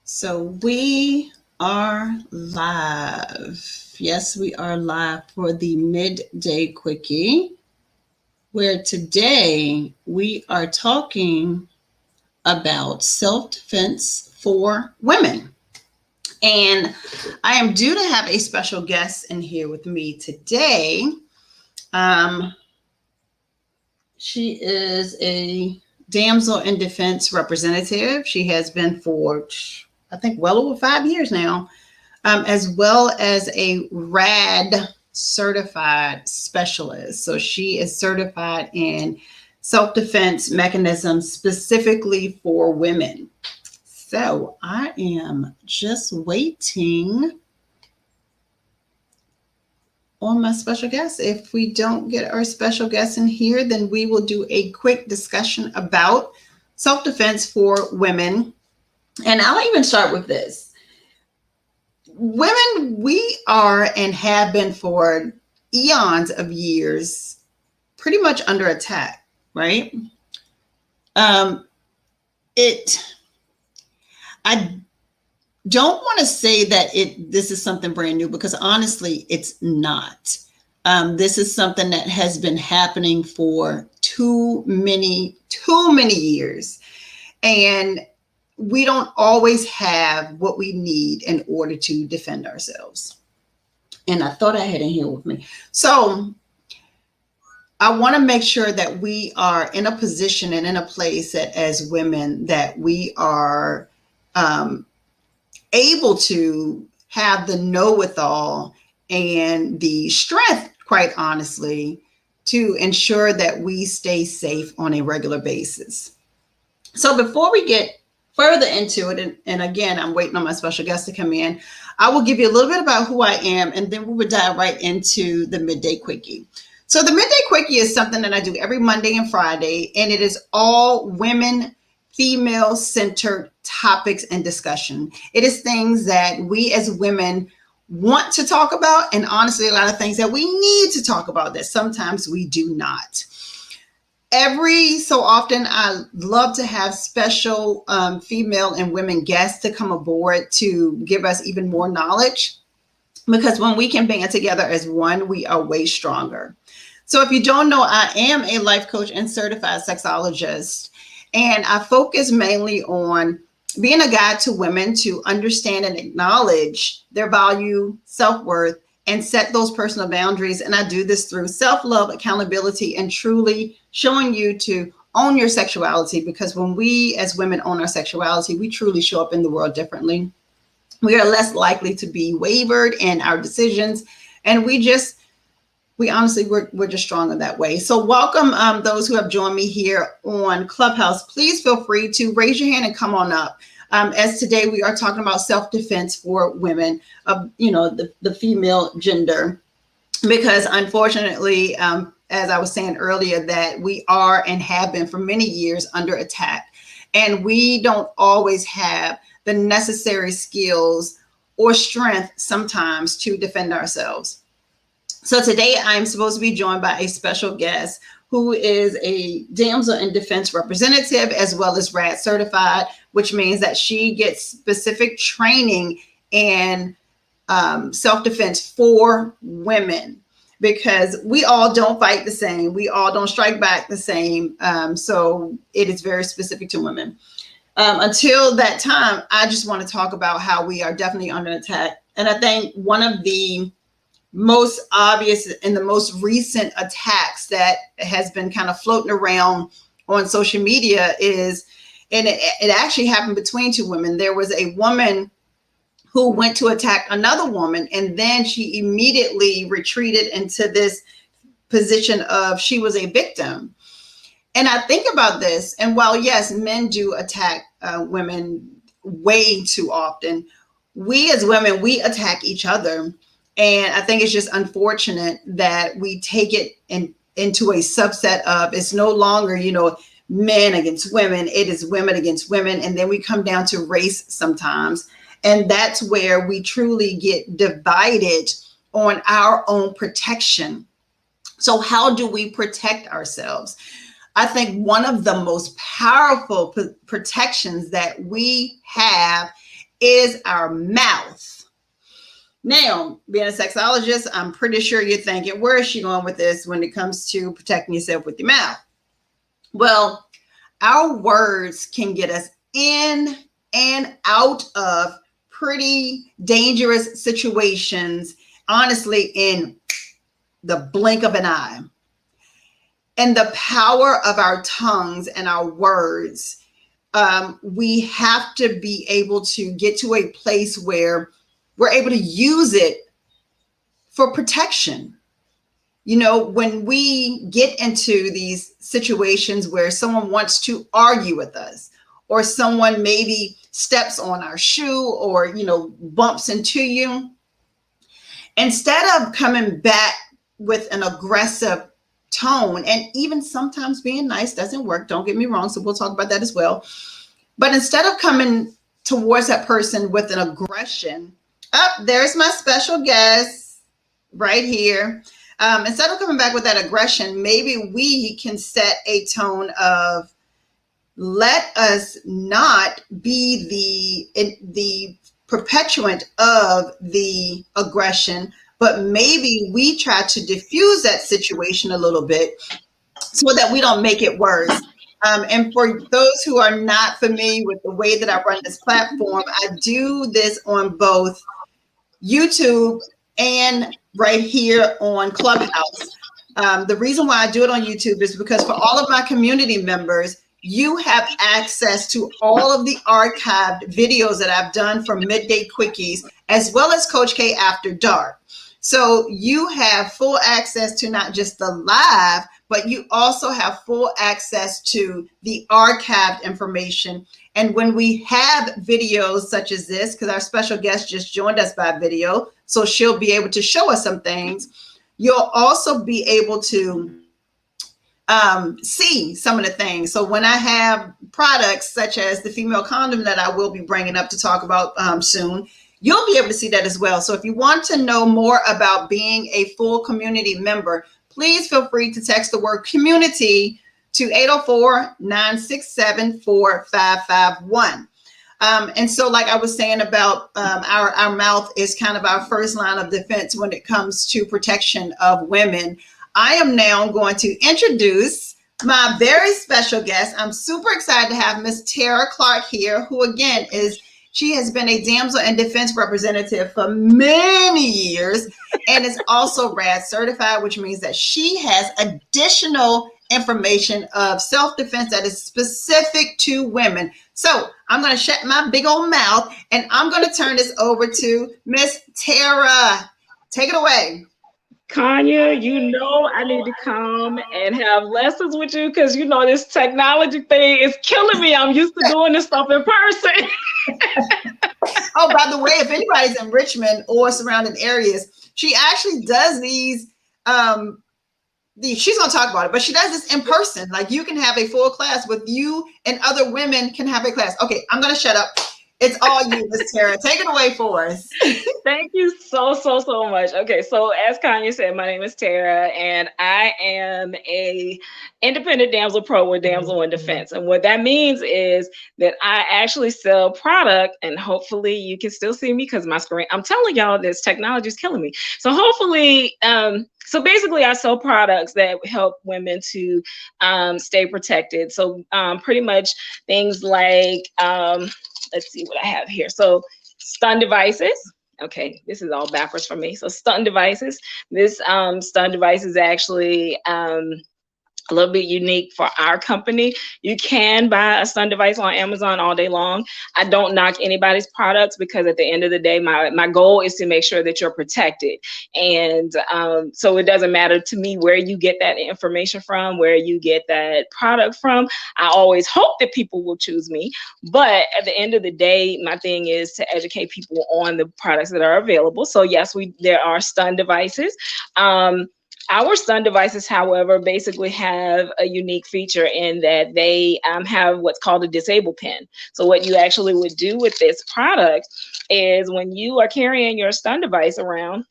So we are live. Yes, we are live for the Midday Quickie, where today we are talking about self defense for women. And I am due to have a special guest in here with me today. Um, she is a damsel in defense representative. She has been for, I think, well over 5 years now, as well as a RAD certified specialist. So she is certified in self defense mechanisms specifically for women. So I am just waiting on my special guest. If we don't get our special guest in here, then we will do a quick discussion about self defense for women. And I'll even start with this. Women, we are and have been for eons of years pretty much under attack, right? It I don't want to say that this is something brand new, because honestly it's not. This is something that has been happening for too many years, and we don't always have what we need in order to defend ourselves. And I thought I had in here with me. So I want to make sure that we are in a position and in a place that as women that we are able to have the know-it-all and the strength, quite honestly, to ensure that we stay safe on a regular basis. So before we get further into it, and again, I'm waiting on my special guest to come in, I will give you a little bit about who I am, and then we will dive right into the Midday Quickie. So the Midday Quickie is something that I do every Monday and Friday, and it is all women, female-centered topics and discussion. It is things that we as women want to talk about, and honestly, a lot of things that we need to talk about that sometimes we do not. Every so often, I love to have special female and women guests to come aboard to give us even more knowledge, because when we can band together as one, we are way stronger. So if you don't know, I am a life coach and certified sexologist, and I focus mainly on being a guide to women to understand and acknowledge their value, self-worth, and set those personal boundaries. And I do this through self-love, accountability, and truly showing you to own your sexuality, because when we as women own our sexuality, we truly show up in the world differently. We are less likely to be wavered in our decisions, and we honestly, we're just stronger that way. So welcome those who have joined me here on Clubhouse. Please feel free to raise your hand and come on up. As today we are talking about self-defense for women of, the female gender, because unfortunately, as I was saying earlier, that we are and have been for many years under attack, and we don't always have the necessary skills or strength sometimes to defend ourselves. So today I'm supposed to be joined by a special guest who is a damsel in defense representative as well as RAD certified, which means that she gets specific training in self-defense for women, because we all don't fight the same. We all don't strike back the same. So it is very specific to women. Until that time, I just want to talk about how we are definitely under attack. And I think one of the most obvious and the most recent attacks that has been kind of floating around on social media is, and it actually happened between two women. There was a woman who went to attack another woman, and then she immediately retreated into this position of she was a victim. And I think about this, and while yes, men do attack women way too often, we as women, we attack each other. And I think it's just unfortunate that we take it into a subset of, it's no longer, men against women, it is women against women. And then we come down to race sometimes. And that's where we truly get divided on our own protection. So how do we protect ourselves? I think one of the most powerful protections that we have is our mouth. Now, being a sexologist, I'm pretty sure you're thinking, where is she going with this when it comes to protecting yourself with your mouth? Well, our words can get us in and out of pretty dangerous situations, honestly, in the blink of an eye. And the power of our tongues and our words, we have to be able to get to a place where we're able to use it for protection. You know, when we get into these situations where someone wants to argue with us, or someone maybe steps on our shoe, or, you know, bumps into you, instead of coming back with an aggressive tone, and even sometimes being nice doesn't work, don't get me wrong, so we'll talk about that as well. But instead of coming towards that person with an aggression, there's my special guest right here. Instead of coming back with that aggression, maybe we can set a tone of, let us not be the perpetuant of the aggression, but maybe we try to diffuse that situation a little bit so that we don't make it worse. And for those who are not familiar with the way that I run this platform, I do this on both YouTube and right here on Clubhouse. The reason why I do it on YouTube is because for all of my community members, you have access to all of the archived videos that I've done from Midday Quickies, as well as Coach K After Dark. So you have full access to not just the live, but you also have full access to the archived information. And when we have videos such as this, because our special guest just joined us by video, so she'll be able to show us some things, you'll also be able to see some of the things. So when I have products such as the female condom that I will be bringing up to talk about soon, you'll be able to see that as well. So if you want to know more about being a full community member, please feel free to text the word community to 804-967-4551. And so like I was saying about our mouth is kind of our first line of defense when it comes to protection of women. I am now going to introduce my very special guest. I'm super excited to have Miss Tara Clark here, who again she has been a damsel in defense representative for many years and is also RAD certified, which means that she has additional information of self-defense that is specific to women. So I'm going to shut my big old mouth and I'm going to turn this over to Miss Tara. Take it away. Kanya, you know I need to come and have lessons with you because you know this technology thing is killing me. I'm used to doing this stuff in person. Oh, by the way, if anybody's in Richmond or surrounding areas, she actually does these. She's going to talk about it, but she does this in person. Like you can have a full class with you and other women can have a class. Okay, I'm going to shut up. It's all you, Miss Tara. Take it away for us. Thank you so much. Okay, so as Kanya said, my name is Tara, and I am a independent Damsel Pro with Damsel in Defense. And what that means is that I actually sell product, and hopefully you can still see me because my screen, I'm telling y'all, this technology is killing me. So hopefully, so basically I sell products that help women to stay protected. So pretty much things like, let's see what I have here. So stun devices. Okay, this is all backwards for me. So stun devices. This stun device is actually a little bit unique for our company. You can buy a stun device on Amazon all day long. I don't knock anybody's products because at the end of the day, my goal is to make sure that you're protected. And so it doesn't matter to me where you get that information from, where you get that product from. I always hope that people will choose me. But at the end of the day, my thing is to educate people on the products that are available. So yes, there are stun devices. Our stun devices, however, basically have a unique feature in that they have what's called a disable pin. So what you actually would do with this product is when you are carrying your stun device around,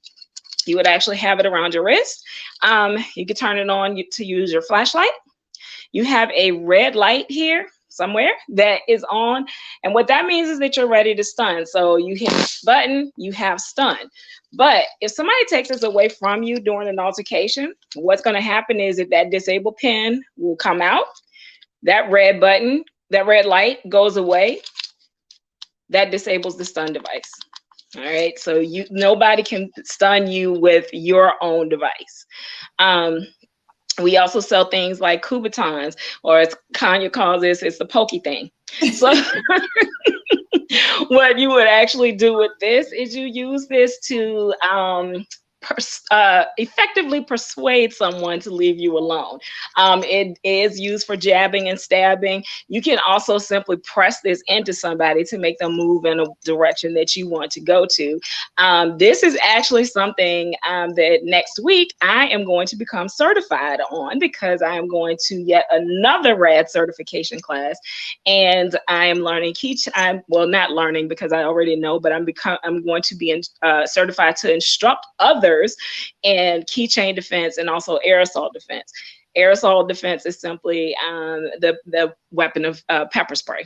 you would actually have it around your wrist. You could turn it on to use your flashlight. You have a red light here. somewhere that is on. And what that means is that you're ready to stun. So you hit the button, you have stun. But if somebody takes this away from you during an altercation, what's going to happen is that disable pin will come out, that red button, that red light goes away, that disables the stun device. All right, so nobody can stun you with your own device. We also sell things like Kubotons, or as Kanya calls this, it's the pokey thing. So what you would actually do with this is you use this to effectively persuade someone to leave you alone. It is used for jabbing and stabbing. You can also simply press this into somebody to make them move in a direction that you want to go to. This is actually something that next week I am going to become certified on, because I am going to yet another RAD certification class, and I am learning well, not learning because I already know, but I'm going to be certified to instruct others in keychain defense and also aerosol defense. Aerosol defense is simply the weapon of pepper spray.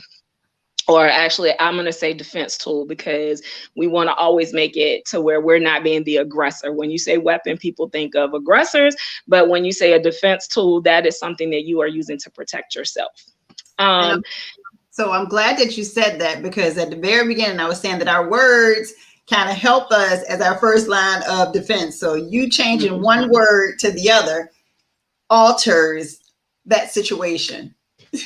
Or actually, I'm going to say defense tool, because we want to always make it to where we're not being the aggressor. When you say weapon, people think of aggressors, but when you say a defense tool, that is something that you are using to protect yourself. So I'm glad that you said that, because at the very beginning, I was saying that our words kind of help us as our first line of defense. So you changing one word to the other alters that situation.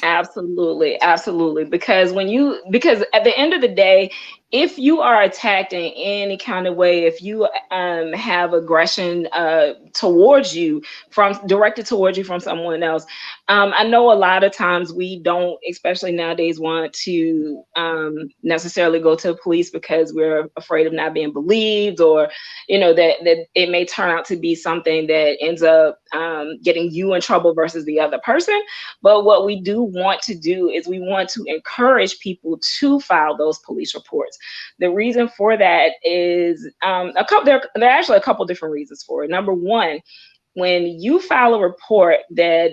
Absolutely, absolutely. Because at the end of the day, if you are attacked in any kind of way, if you have aggression directed towards you from someone else, I know a lot of times we don't, especially nowadays, want to necessarily go to the police because we're afraid of not being believed, or that it may turn out to be something that ends up getting you in trouble versus the other person. But what we do want to do is we want to encourage people to file those police reports. The reason for that is there are actually a couple different reasons for it. Number one, when you file a report that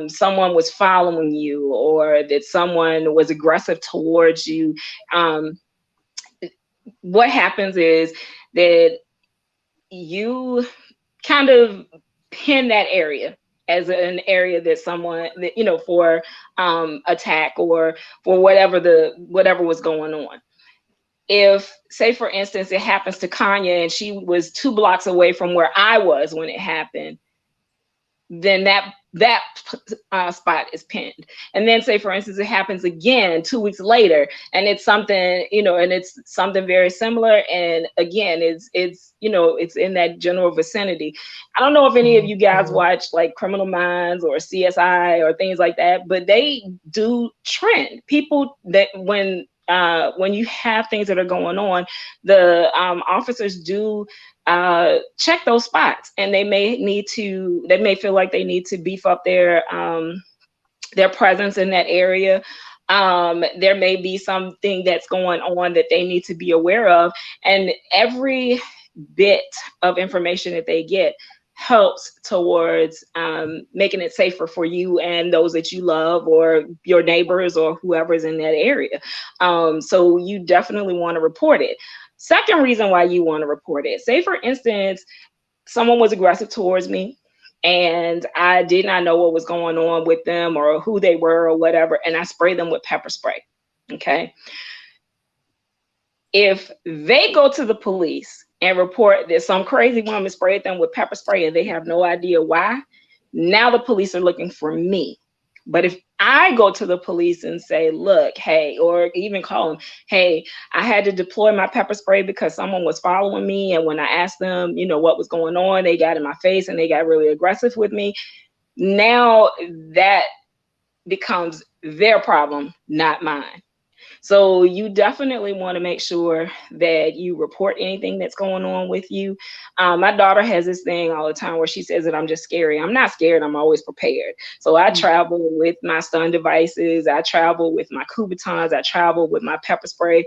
someone was following you, or that someone was aggressive towards you, what happens is that you kind of pin that area as an area that someone that, for attack, or for whatever was going on. If, say, for instance, it happens to Kanya and she was 2 blocks away from where I was when it happened, then that spot is pinned. And then, say, for instance, it happens again 2 weeks later, and it's something, and it's something very similar. And again, it's in that general vicinity. I don't know if any of you guys watch like Criminal Minds or CSI or things like that, but they do trend people that when you have things that are going on, the officers do check those spots, and they may feel like they need to beef up their presence in that area. There may be something that's going on that they need to be aware of, and every bit of information that they get helps towards making it safer for you and those that you love, or your neighbors, or whoever's in that area. So you definitely want to report it. Second reason why you want to report it, say for instance, someone was aggressive towards me and I did not know what was going on with them or who they were or whatever, and I sprayed them with pepper spray. Okay. If they go to the police and report that some crazy woman sprayed them with pepper spray and they have no idea why, now the police are looking for me. But if I go to the police and say, look, hey, or even call them, hey, I had to deploy my pepper spray because someone was following me, and when I asked them, what was going on, they got in my face and they got really aggressive with me. Now that becomes their problem, not mine. So you definitely want to make sure that you report anything that's going on with you. My daughter has this thing all the time where she says that I'm just scary. I'm not scared. I'm always prepared. So I travel with my stun devices. I travel with my Kubotons. I travel with my pepper spray.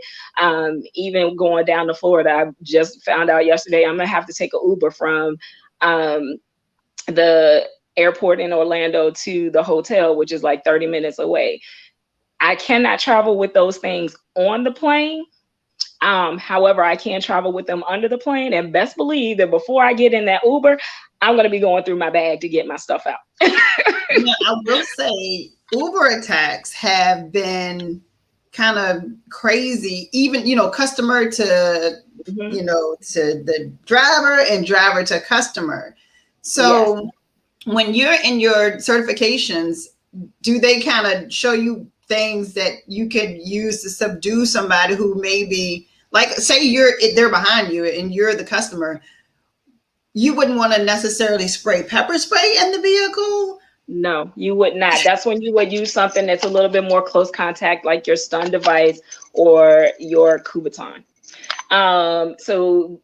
Even going down to Florida, I just found out yesterday I'm going to have to take an Uber from the airport in Orlando to the hotel, which is like 30 minutes away. I cannot travel with those things on the plane. However, I can travel with them under the plane, and best believe that before I get in that Uber, I'm going to be going through my bag to get my stuff out. I will say Uber attacks have been kind of crazy, even, customer to, to the driver and driver to customer. So yes. When you're in your certifications, do they kind of show you things that you could use to subdue somebody who maybe, like, say they're behind you and you're the customer? You wouldn't want to necessarily spray pepper spray in the vehicle. No, you would not. That's when you would use something that's a little bit more close contact, like your stun device or your Kubotan. So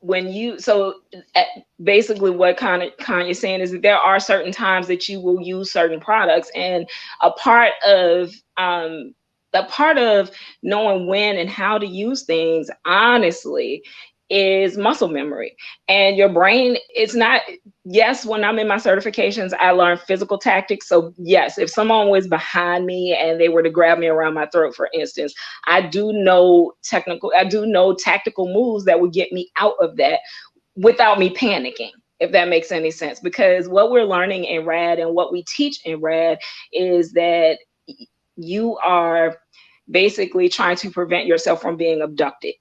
basically what Kanye's saying is that there are certain times that you will use certain products, and a part of knowing when and how to use things, honestly, is muscle memory. And your brain, it's not, yes, when I'm in my certifications, I learn physical tactics. So yes, if someone was behind me and they were to grab me around my throat, for instance, I do know tactical moves that would get me out of that without me panicking, if that makes any sense. Because what we're learning in RAD and what we teach in RAD is that you are basically trying to prevent yourself from being abducted.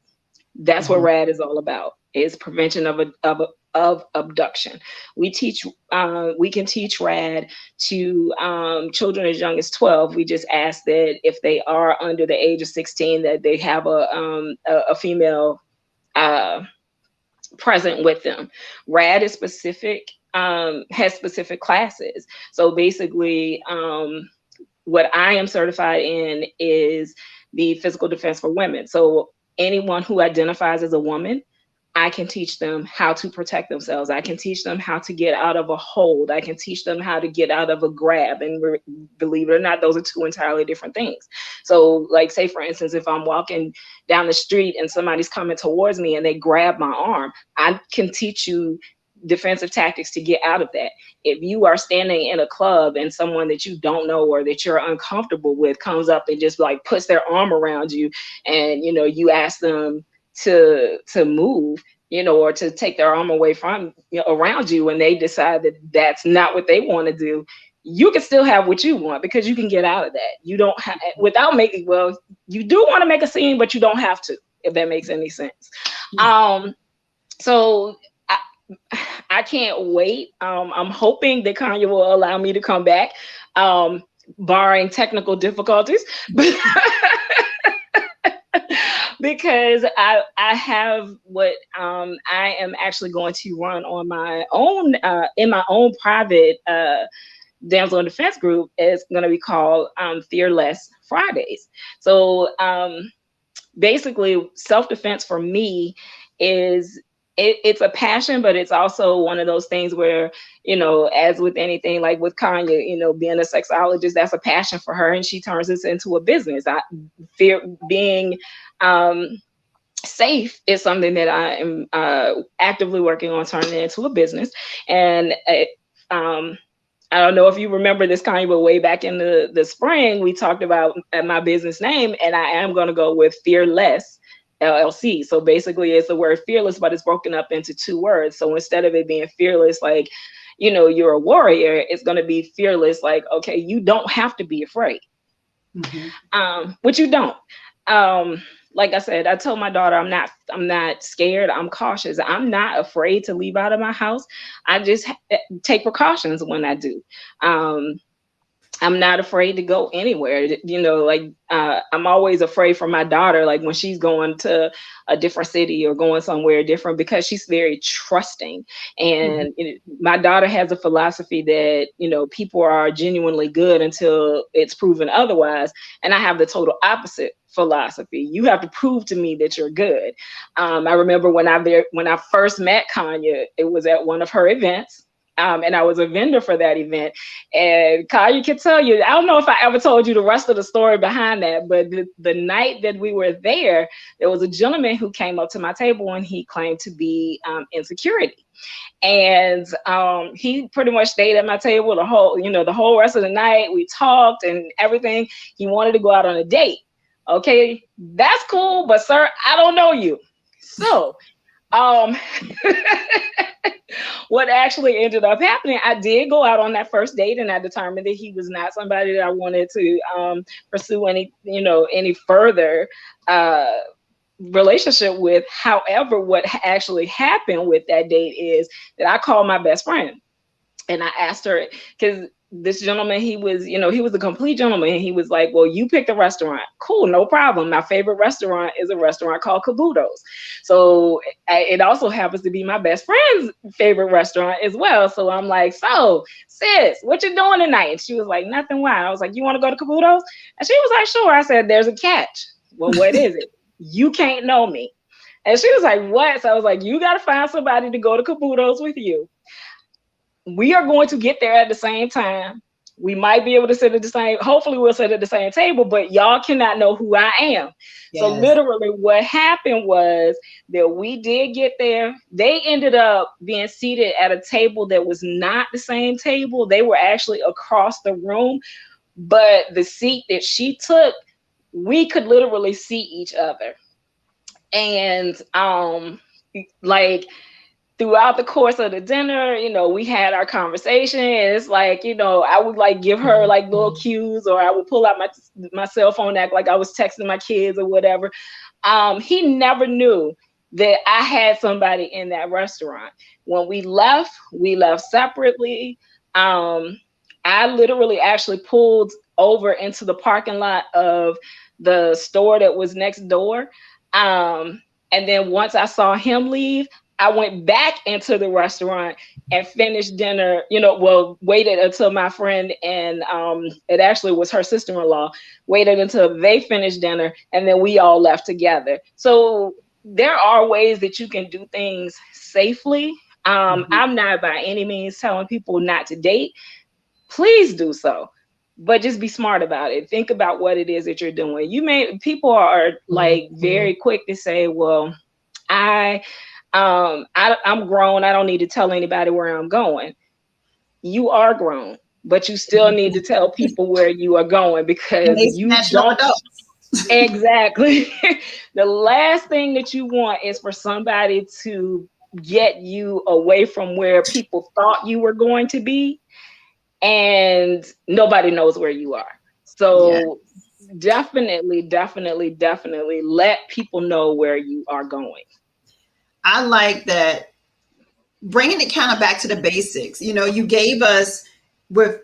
That's what RAD is all about, is prevention of abduction. We can teach RAD to children as young as 12. We just ask that if they are under the age of 16, that they have a female present with them. RAD is specific, has specific classes. So basically, what I am certified in is the physical defense for women. So anyone who identifies as a woman, I can teach them how to protect themselves. I can teach them how to get out of a hold. I can teach them how to get out of a grab. And believe it or not, those are two entirely different things. So like, say for instance, if I'm walking down the street and somebody's coming towards me and they grab my arm, I can teach you defensive tactics to get out of that. If you are standing in a club and someone that you don't know or that you're uncomfortable with comes up and just like puts their arm around you, and you ask them to move, or to take their arm away from around you, and they decide that that's not what they want to do, you can still have what you want, because you can get out of that. You don't have, without making, well, you do want to make a scene, but you don't have to, if that makes any sense. So I can't wait. I'm hoping that Kanye will allow me to come back, barring technical difficulties, because I have what I am actually going to run on my own, in my own private Damsel in Defense group. Is going to be called Fearless Fridays. So basically, self-defense for me is, it's a passion, but it's also one of those things where, as with anything, like with Kanye, being a sexologist, that's a passion for her, and she turns this into a business. Being safe is something that I am actively working on turning it into a business. And I don't know if you remember this, Kanye, but way back in the spring, we talked about my business name, and I am going to go with Fearless LLC. So basically it's the word fearless, but it's broken up into two words. So instead of it being fearless, like, you're a warrior, it's going to be fearless, like, okay, you don't have to be afraid. Which you don't. Like I said, I told my daughter, I'm not scared. I'm cautious. I'm not afraid to leave out of my house. I just take precautions when I do. I'm not afraid to go anywhere. I'm always afraid for my daughter, like when she's going to a different city or going somewhere different, because she's very trusting. And my daughter has a philosophy that, people are genuinely good until it's proven otherwise. And I have the total opposite philosophy. You have to prove to me that you're good. I remember when I first met Kanye, it was at one of her events. and I was a vendor for that event. And Kaya can tell you, I don't know if I ever told you the rest of the story behind that, but the night that we were there was a gentleman who came up to my table and he claimed to be in security. And he pretty much stayed at my table the whole rest of the night. We talked and everything. He wanted to go out on a date. Okay, that's cool, but sir, I don't know you. So what actually ended up happening, I did go out on that first date, and I determined that he was not somebody that I wanted to pursue any further relationship with. However, what actually happened with that date is that I called my best friend and I asked her, because this gentleman, he was a complete gentleman. He was like, well, you picked a restaurant. Cool, no problem. My favorite restaurant is a restaurant called Caboodles. So it also happens to be my best friend's favorite restaurant as well. So I'm like, so sis, what you doing tonight? And she was like, nothing. Why? I was like, you want to go to Caboodles? And she was like, sure. I said, there's a catch. Well, what is it? You can't know me. And she was like, what? So I was like, you got to find somebody to go to Caboodles with you. We are going to get there at the same time. We might be able to sit at the same, hopefully we'll sit at the same table, but y'all cannot know who I am. Yes. So literally what happened was that we did get there. They ended up being seated at a table that was not the same table. They were actually across the room, but the seat that she took, we could literally see each other. And throughout the course of the dinner, we had our conversation, and it's like, I would give her little cues, or I would pull out my cell phone, act like I was texting my kids or whatever. He never knew that I had somebody in that restaurant. When we left separately. I literally actually pulled over into the parking lot of the store that was next door. And then once I saw him leave, I went back into the restaurant and finished dinner, waited until my friend and it actually was her sister-in-law, waited until they finished dinner, and then we all left together. So there are ways that you can do things safely. I'm not by any means telling people not to date. Please do so, but just be smart about it. Think about what it is that you're doing. People are very quick to say, well, I'm grown. I don't need to tell anybody where I'm going. You are grown, but you still need to tell people where you are going, because you don't. Exactly. The last thing that you want is for somebody to get you away from where people thought you were going to be, and nobody knows where you are. So definitely let people know where you are going. I like that, bringing it kind of back to the basics. You gave us,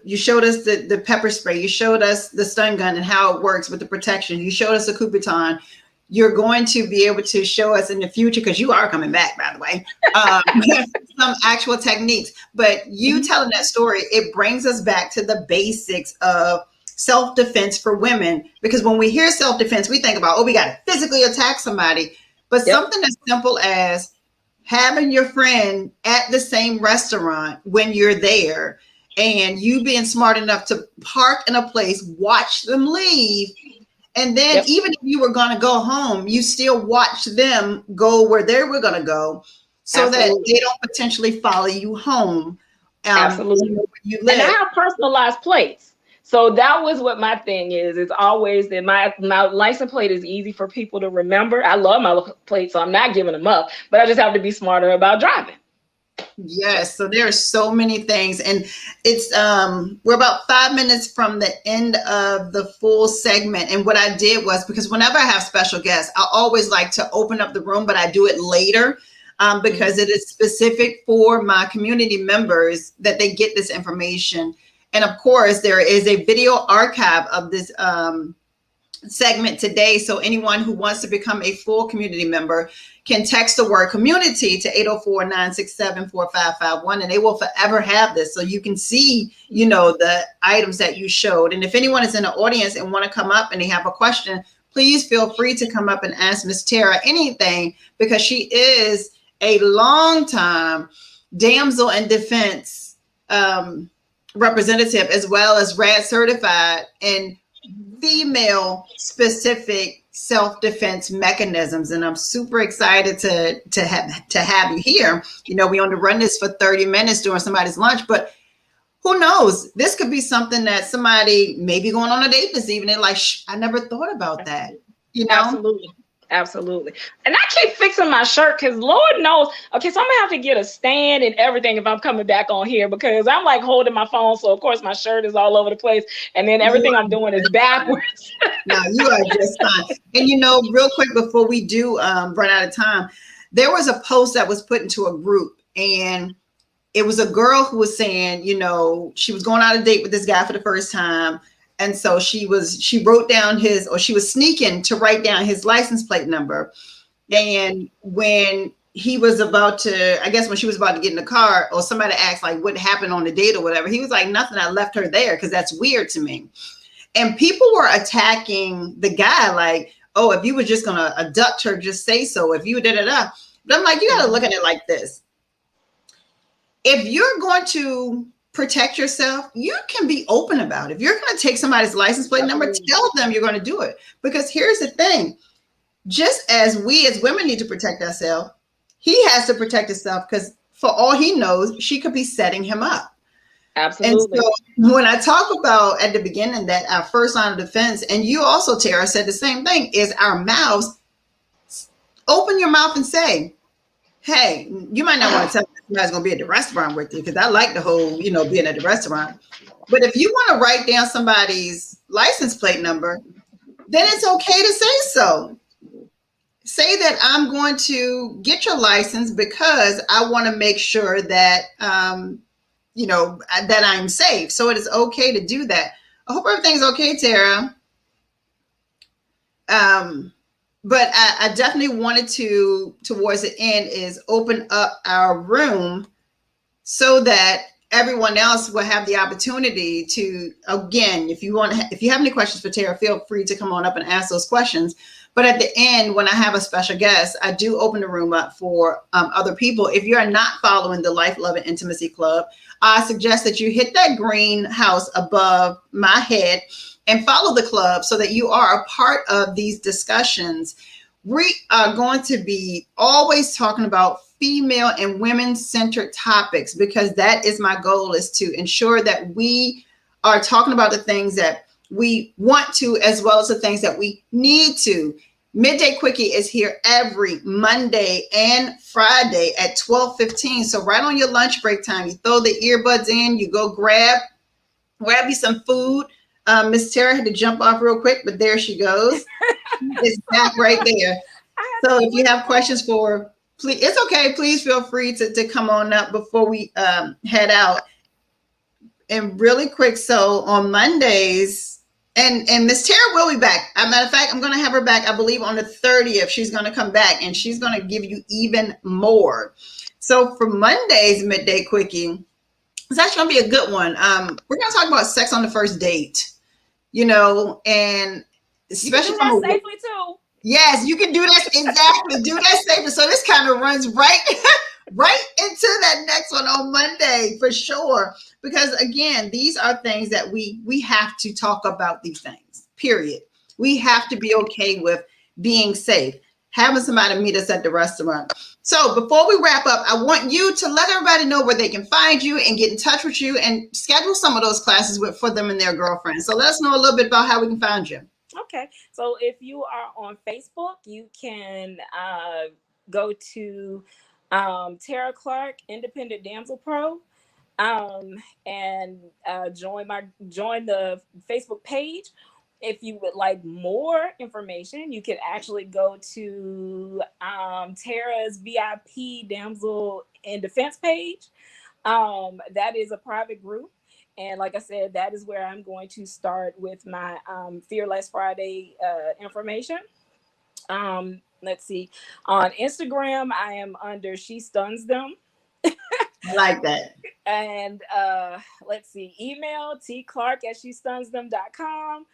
you showed us the pepper spray, you showed us the stun gun and how it works with the protection, you showed us the Coupiton. You're going to be able to show us in the future, because you are coming back, by the way, some actual techniques. But you telling that story, it brings us back to the basics of self-defense for women. Because when we hear self-defense, we think about, we got to physically attack somebody. But something as simple as having your friend at the same restaurant when you're there, and you being smart enough to park in a place, watch them leave. And then even if you were going to go home, you still watch them go where they were going to go, so that they don't potentially follow you home. Absolutely. Where you live. And I have personalized plates. So that was what my thing is. It's always that my license plate is easy for people to remember. I love my plate, so I'm not giving them up, but I just have to be smarter about driving. Yes. So there are so many things, and it's we're about 5 minutes from the end of the full segment. And what I did was, because whenever I have special guests, I always like to open up the room, but I do it later because it is specific for my community members that they get this information. And of course, there is a video archive of this segment today. So anyone who wants to become a full community member can text the word community to 804-967-4551, and they will forever have this. So you can see, the items that you showed. And if anyone is in the audience and want to come up and they have a question, please feel free to come up and ask Miss Tara anything, because she is a long time damsel in defense representative, as well as RAD certified in female specific self-defense mechanisms. And I'm super excited to have you here. You know, we only run this for 30 minutes during somebody's lunch, but who knows? This could be something that somebody may be going on a date this evening. Like, I never thought about that. You know? Absolutely. Absolutely. And I keep fixing my shirt because Lord knows. Okay, so I'm gonna have to get a stand and everything if I'm coming back on here, because I'm like holding my phone. So of course my shirt is all over the place. And then everything I'm doing is backwards. No, you are just fine. And you know, real quick before we do run out of time, there was a post that was put into a group, and it was a girl who was saying, you know, she was going on a date with this guy for the first time. And so she wrote down she was sneaking to write down his license plate number. And when he was about to, I guess when she was about to get in the car, or somebody asked like what happened on the date or whatever, he was like, nothing, I left her there, because that's weird to me. And people were attacking the guy like, oh, if you were just going to abduct her, just say so. If you da-da-da. But I'm like, you got to look at it like this. If you're going to protect yourself, you can be open about it. If you're going to take somebody's license plate number, tell them you're going to do it. Because here's the thing. Just as we as women need to protect ourselves, he has to protect himself, because for all he knows, she could be setting him up. Absolutely. And so when I talk about at the beginning that our first line of defense, and you also, Tara, said the same thing, is our mouths. Open your mouth and say, hey, you might not want to tell me somebody's going to be at the restaurant with you, because I like the whole, you know, being at the restaurant. But if you want to write down somebody's license plate number, then it's okay to say so. Say that I'm going to get your license because I want to make sure that, you know, that I'm safe. So it is okay to do that. I hope everything's okay, Tara. But I definitely wanted to, towards the end, is open up our room so that everyone else will have the opportunity to, again, if you have any questions for Tara, feel free to come on up and ask those questions. But at the end, when I have a special guest, I do open the room up for other people. If you're not following the Life, Love, and Intimacy Club, I suggest that you hit that green house above my head and follow the club so that you are a part of these discussions. We are going to be always talking about female and women-centered topics, because that is my goal, is to ensure that we are talking about the things that we want to, as well as the things that we need to. Midday Quickie is here every Monday and Friday at 12:15. So right on your lunch break time, you throw the earbuds in, you go grab you some food. Miss Tara had to jump off real quick, but there she goes. It's back right there. So if you have questions for, please, it's okay. Please feel free to come on up before we head out. And really quick, so on Mondays, and Miss Tara will be back. As a matter of fact, I'm going to have her back, I believe, on the 30th. She's going to come back, and she's going to give you even more. So for Monday's Midday Quickie, it's actually going to be a good one. We're going to talk about sex on the first date, you know, and especially from safely too. Yes, you can do that. Exactly. Do that safely. So this kind of runs right into that next one on Monday for sure. Because again, these are things that we have to talk about, these things, period. We have to be okay with being safe, having somebody meet us at the restaurant. So before we wrap up, I want you to let everybody know where they can find you and get in touch with you and schedule some of those classes for them and their girlfriends. So let us know a little bit about how we can find you. Okay, so if you are on Facebook, you can go to Tara Clark, Independent Damsel Pro, and join the Facebook page. If you would like more information, you can actually go to Tara's VIP Damsel in Defense page. That is a private group. And like I said, that is where I'm going to start with my Fearless Friday information. Let's see. On Instagram, I am under She Stuns Them. I like that. And let's see. Email tclark@shestunsdem.com.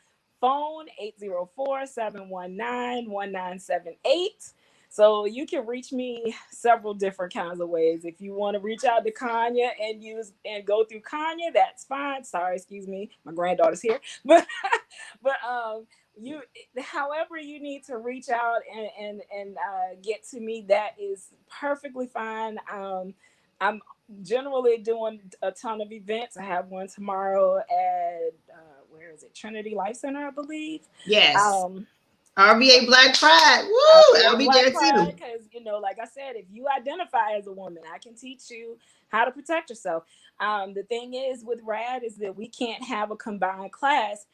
Phone 804-719-1978. So you can reach me several different kinds of ways. If you want to reach out to Kanya and go through Kanya, that's fine. Sorry, excuse me, my granddaughter's here. But you, however you need to reach out and get to me, that is perfectly fine. I'm generally doing a ton of events. I have one tomorrow at where is it? Trinity Life Center, I believe. Yes. RBA Black Pride. Woo! I'll be there too. Because, like I said, if you identify as a woman, I can teach you how to protect yourself. The thing is with RAD is that we can't have a combined class,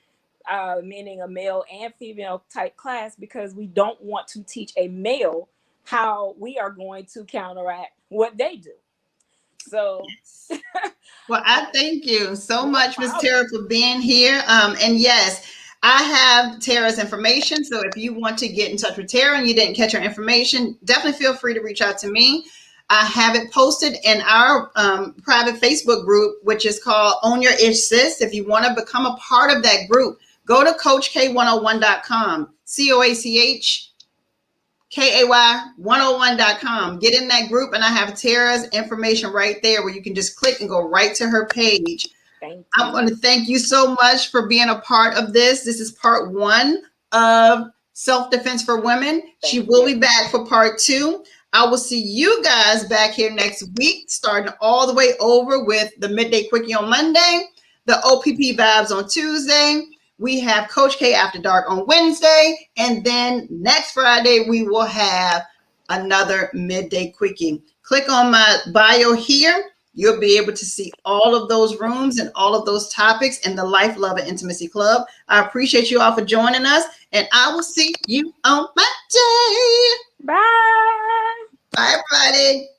meaning a male and female type class, because we don't want to teach a male how we are going to counteract what they do. So, well, I thank you so much, Ms. Tara, for being here. And yes, I have Tara's information. So if you want to get in touch with Tara and you didn't catch her information, definitely feel free to reach out to me. I have it posted in our private Facebook group, which is called Own Your Ish Sis. If you want to become a part of that group, go to CoachK101.com, CoachKay101.com. Get in that group, and I have Tara's information right there where you can just click and go right to her page. I want to thank you so much for being a part of this. This is part 1 of Self-Defense for Women. She will be back for part 2. I will see you guys back here next week, starting all the way over with the Midday Quickie on Monday, the OPP Vibes on Tuesday. We have Coach K After Dark on Wednesday. And then next Friday, we will have another Midday Quickie. Click on my bio here. You'll be able to see all of those rooms and all of those topics in the Life, Love, and Intimacy Club. I appreciate you all for joining us, and I will see you on Monday. Bye. Bye, everybody.